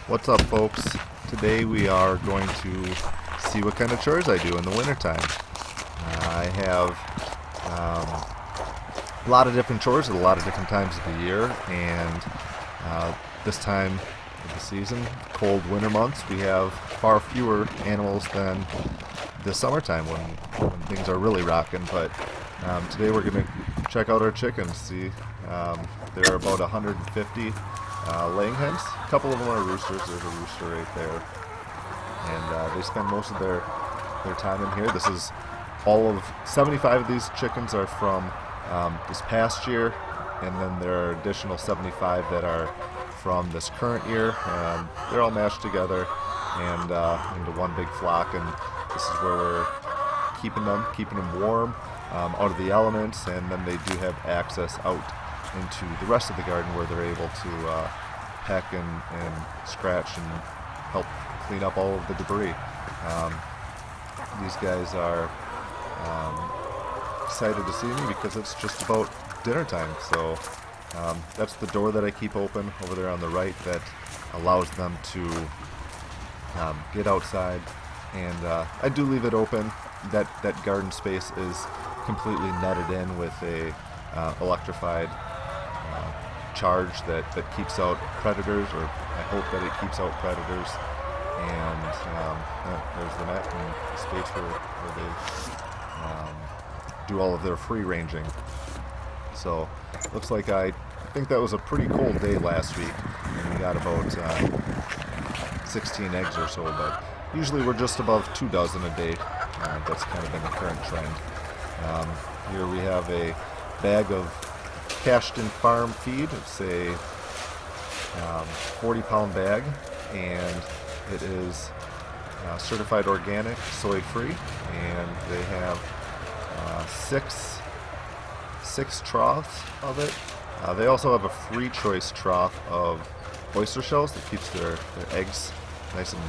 What's up, folks? Today we are going to see what kind of chores I do in the wintertime. I have a lot of different chores at a lot of different times of the year, and this time of the season, cold winter months, we have far fewer animals than the summertime when things are really rocking. But today we're going to check out our chickens. See, there are about 150 laying hens. A couple of them are roosters. There's a rooster right there. And they spend most of their time in here. This is all of 75 of these chickens are from this past year, and then there are additional 75 that are from this current year. They're all mashed together and into one big flock, and this is where we're keeping them warm, out of the elements, and then they do have access out into the rest of the garden where they're able to peck and scratch and help clean up all of the debris. These guys are excited to see me because it's just about dinner time. So that's the door that I keep open over there on the right that allows them to get outside, and I do leave it open. That garden space is completely netted in with a electrified charge that keeps out predators, or I hope that it keeps out predators. And there's the net and the space where they do all of their free ranging. So looks like I think that was a pretty cold day last week, and we got about 16 eggs or so, but usually we're just above 2 dozen a day. That's kind of been the current trend. Here we have a bag of cashed-in farm feed. It's a 40-pound bag, and it is certified organic, soy-free, and they have six troughs of it. They also have a free choice trough of oyster shells that keeps their eggs nice and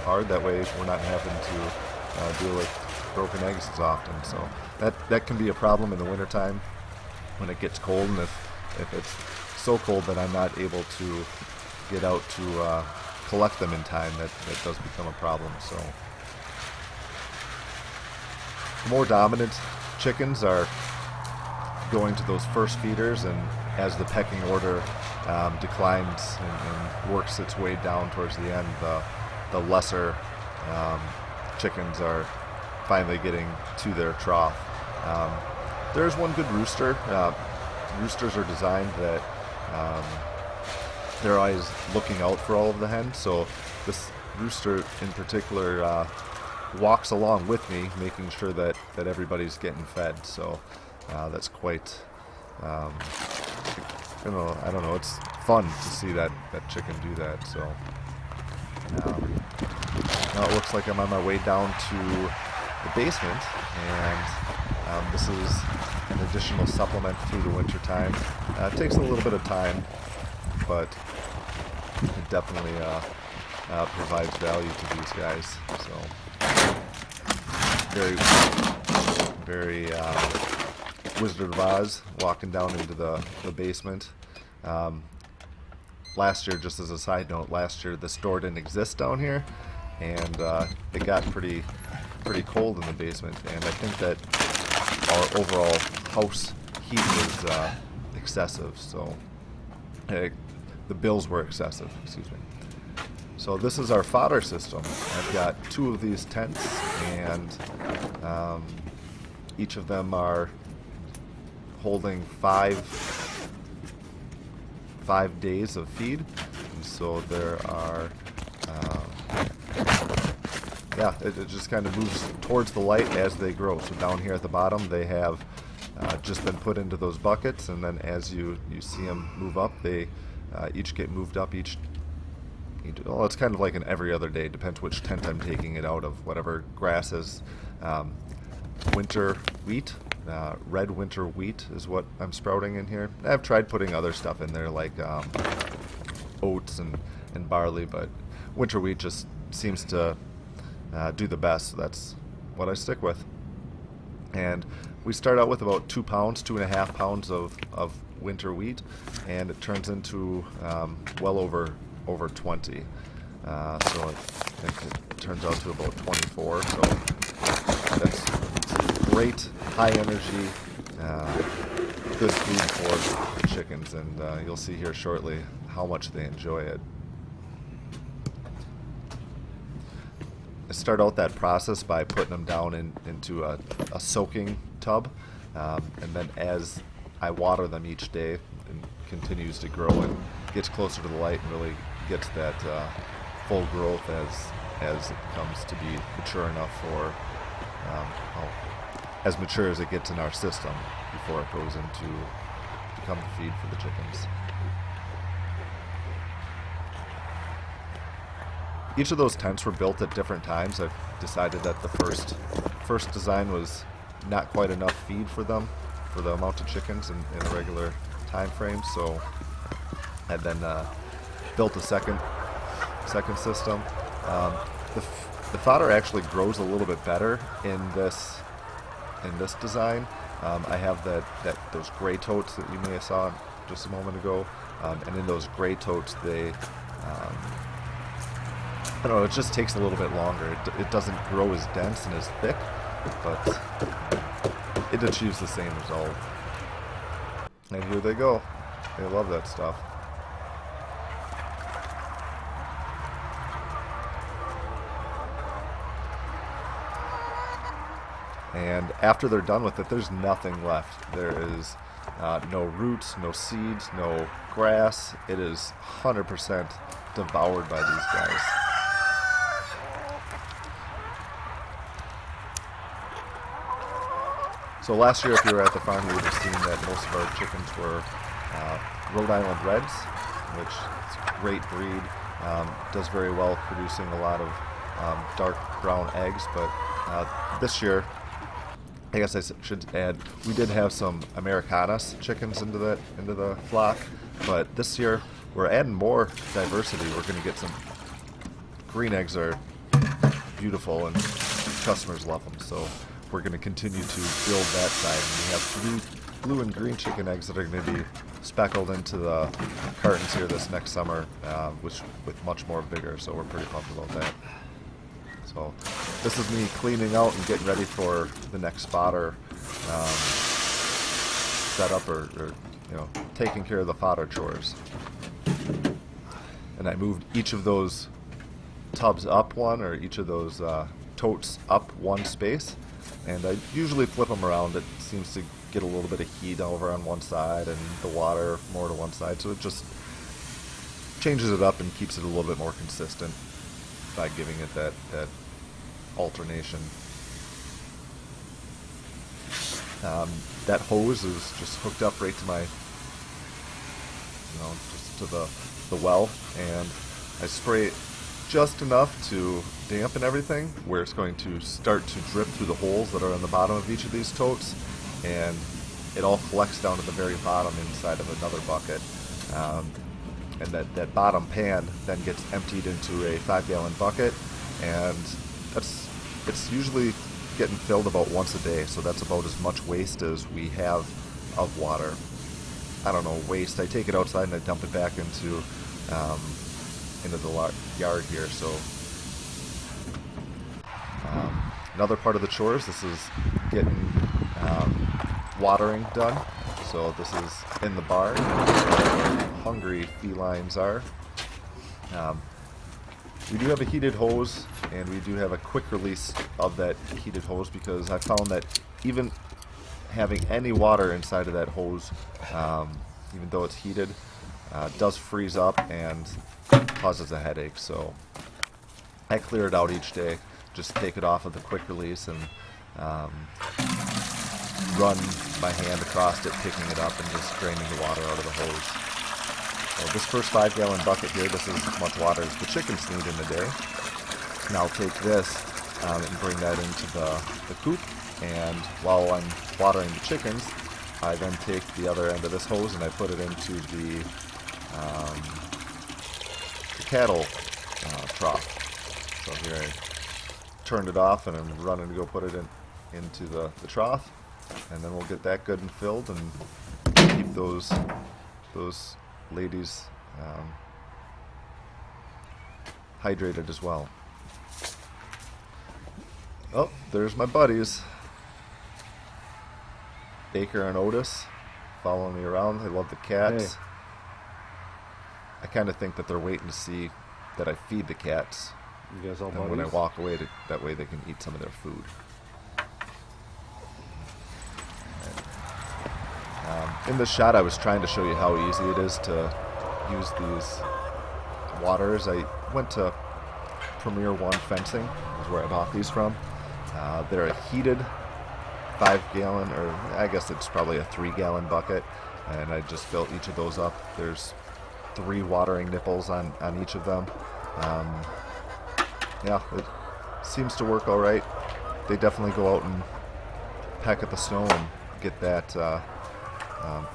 hard. That way we're not having to deal with broken eggs as often. So that can be a problem in the wintertime when it gets cold, and if it's so cold that I'm not able to get out to collect them in time, that does become a problem. So more dominant chickens are going to those first feeders, and as the pecking order declines and works its way down towards the end, the lesser chickens are finally getting to their trough. There's one good rooster. Roosters are designed that they're always looking out for all of the hens, so this rooster in particular walks along with me, making sure that everybody's getting fed. So that's quite I don't know, it's fun to see that chicken do that. So now it looks like I'm on my way down to the basement, and this is an additional supplement through the winter time. It takes a little bit of time, but it definitely provides value to these guys. So very Wizard of Oz, walking down into the basement. Last year, just as a side note, last year the store didn't exist down here, and it got pretty cold in the basement, and I think that our overall house heat was excessive, so the bills were excessive, excuse me. So this is our fodder system. I've got 2 of these tents, and each of them are holding 5 days of feed. And so there are it just kind of moves towards the light as they grow. So down here at the bottom, they have just been put into those buckets, and then as you see them move up, they each get moved up each. Well, it's kind of like an every other day. Depends which tent I'm taking it out of. Whatever grass is, winter wheat, red winter wheat is what I'm sprouting in here. I've tried putting other stuff in there like oats and barley, but winter wheat just seems to do the best. So that's what I stick with. And we start out with about 2 pounds, 2.5 pounds of winter wheat, and it turns into well over 20. So I think it turns out to about 24. So that's great, high energy, good food for the chickens, and you'll see here shortly how much they enjoy it. I start out that process by putting them down into a soaking tub, and then as I water them each day, it continues to grow and gets closer to the light and really gets that full growth as it comes to be mature enough for as mature as it gets in our system before it goes into become the feed for the chickens. Each of those tents were built at different times. I've decided that the first design was not quite enough feed for them, for the amount of chickens in a regular time frame. So I then built a second system. The fodder actually grows a little bit better in this design. I have those gray totes that you may have saw just a moment ago, and in those gray totes they I don't know, it just takes a little bit longer. It doesn't grow as dense and as thick, but it achieves the same result. And here they go. They love that stuff. And after they're done with it, there's nothing left. There is no roots, no seeds, no grass. It is 100% devoured by these guys. So last year, if you were at the farm, you would have seen that most of our chickens were Rhode Island Reds, which is a great breed, does very well producing a lot of dark brown eggs. But this year, I guess I should add, we did have some Americanas chickens into the flock, but this year we're adding more diversity. We're going to get some green eggs are beautiful and customers love them, so we're going to continue to build that side. And we have blue and green chicken eggs that are going to be speckled into the cartons here this next summer, which with much more vigor, so we're pretty pumped about that. So this is me cleaning out and getting ready for the next fodder setup, or taking care of the fodder chores. And I moved each of those tubs up one, or each of those totes up one space, and I usually flip them around. It seems to get a little bit of heat over on one side and the water more to one side, so it just changes it up and keeps it a little bit more consistent by giving it that alternation. That hose is just hooked up right to my, just to the well, and I spray it just enough to dampen everything, where it's going to start to drip through the holes that are on the bottom of each of these totes, and it all collects down to the very bottom inside of another bucket. And that bottom pan then gets emptied into a 5-gallon bucket, and it's usually getting filled about once a day, so that's about as much waste as we have of water. I don't know, waste. I take it outside and I dump it back into the yard here. So another part of the chores, this is getting watering done. So this is in the barn where hungry felines are. We do have a heated hose, and we do have a quick release of that heated hose, because I found that even having any water inside of that hose, even though it's heated, does freeze up and causes a headache. So I clear it out each day, just take it off of the quick release and run my hand across it, picking it up and just draining the water out of the hose. So this first 5-gallon bucket here, this is as much water as the chickens need in a day. And I'll take this and bring that into the coop, and while I'm watering the chickens, I then take the other end of this hose and I put it into the cattle trough. So here I turned it off and I'm running to go put it into the trough, and then we'll get that good and filled and keep keep those ladies hydrated as well. Oh, there's my buddies, Baker and Otis, following me around. They love the cats. Hey. I kind of think that they're waiting to see that I feed the cats, You guys all and buddies? when I walk away, that way they can eat some of their food. In this shot, I was trying to show you how easy it is to use these waters. I went to Premier One Fencing, is where I bought these from. They're a heated 5-gallon, or I guess it's probably a 3-gallon bucket, and I just filled each of those up. There's 3 watering nipples on each of them. Yeah, it seems to work all right. They definitely go out and peck at the snow and get that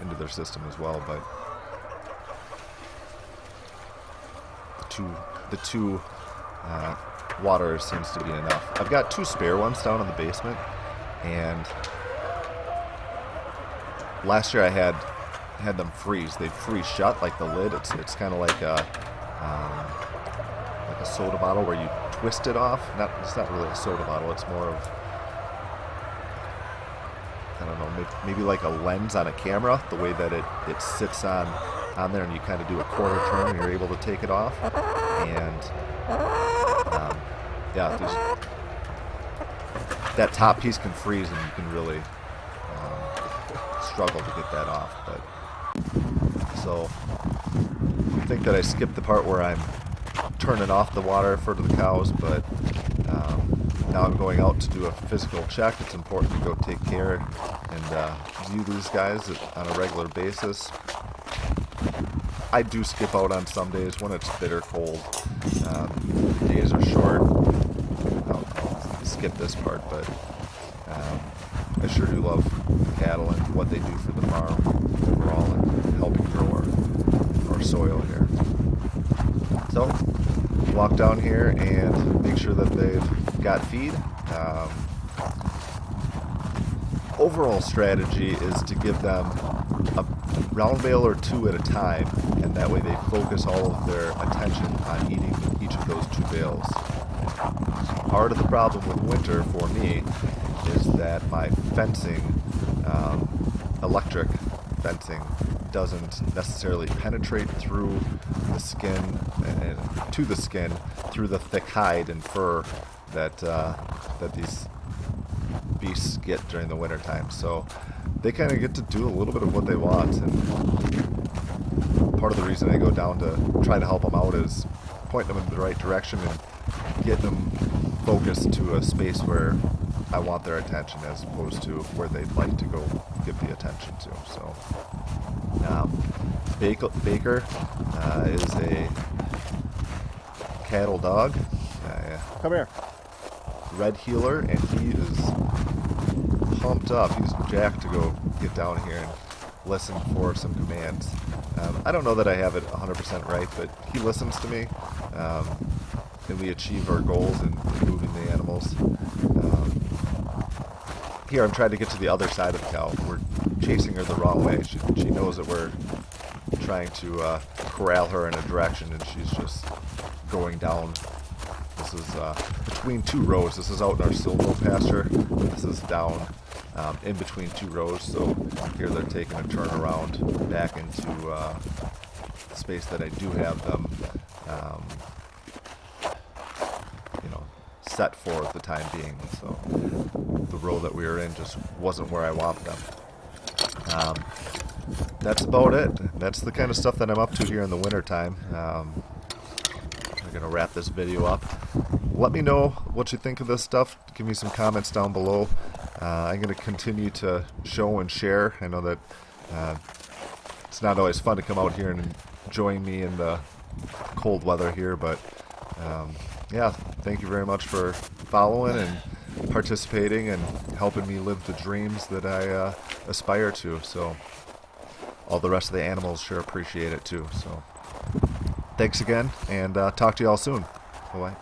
into their system as well. But the two waters seems to be enough. I've got 2 spare ones down in the basement, and last year I had them freeze. They'd freeze shut, like the lid. It's kind of like a soda bottle where you twist it off. It's not really a soda bottle. It's more of, I don't know, maybe like a lens on a camera. The way that it sits on there, and you kind of do a quarter turn, and you're able to take it off. And yeah, that top piece can freeze, and you can really struggle to get that off. But so I think that I skipped the part where I'm turning off the water for the cows, but now I'm going out to do a physical check. It's important to go take care and view these guys on a regular basis. I do skip out on some days when it's bitter cold. The days are short. I'll skip this part, but I sure do love cattle and what they do for the farm overall and helping grow our soil here. So, walk down here and make sure that they've got feed. Overall strategy is to give them a round bale or 2 at a time, and that way they focus all of their attention on eating each of those 2 bales. Part of the problem with winter for me is that my fencing, electric fencing, doesn't necessarily penetrate through the skin to the skin through the thick hide and fur that these beasts get during the wintertime. So they kind of get to do a little bit of what they want, and part of the reason I go down to try to help them out is point them in the right direction and get them focused to a space where I want their attention as opposed to where they'd like to go give the attention to. So Baker is a cattle dog. Come here. Red heeler, and he is pumped up. He's jacked to go get down here and listen for some commands. I don't know that I have it 100% right, but he listens to me, and we achieve our goals in moving the animals. Here I'm trying to get to the other side of the cow. We're chasing her the wrong way. She knows that we're trying to corral her in a direction, and she's just going down. This is between 2 rows. This is out in our silvo pasture. This is down in between 2 rows. So here they're taking a turn around back into the space that I do have them, set for the time being. So the row that we were in just wasn't where I want them. That's about it. That's the kind of stuff that I'm up to here in the wintertime. I'm going to wrap this video up. Let me know what you think of this stuff. Give me some comments down below. I'm going to continue to show and share. I know that it's not always fun to come out here and join me in the cold weather here, but yeah, thank you very much for following and participating and helping me live the dreams that I aspire to. So all the rest of the animals sure appreciate it too. So thanks again, and talk to you all soon. Bye-bye.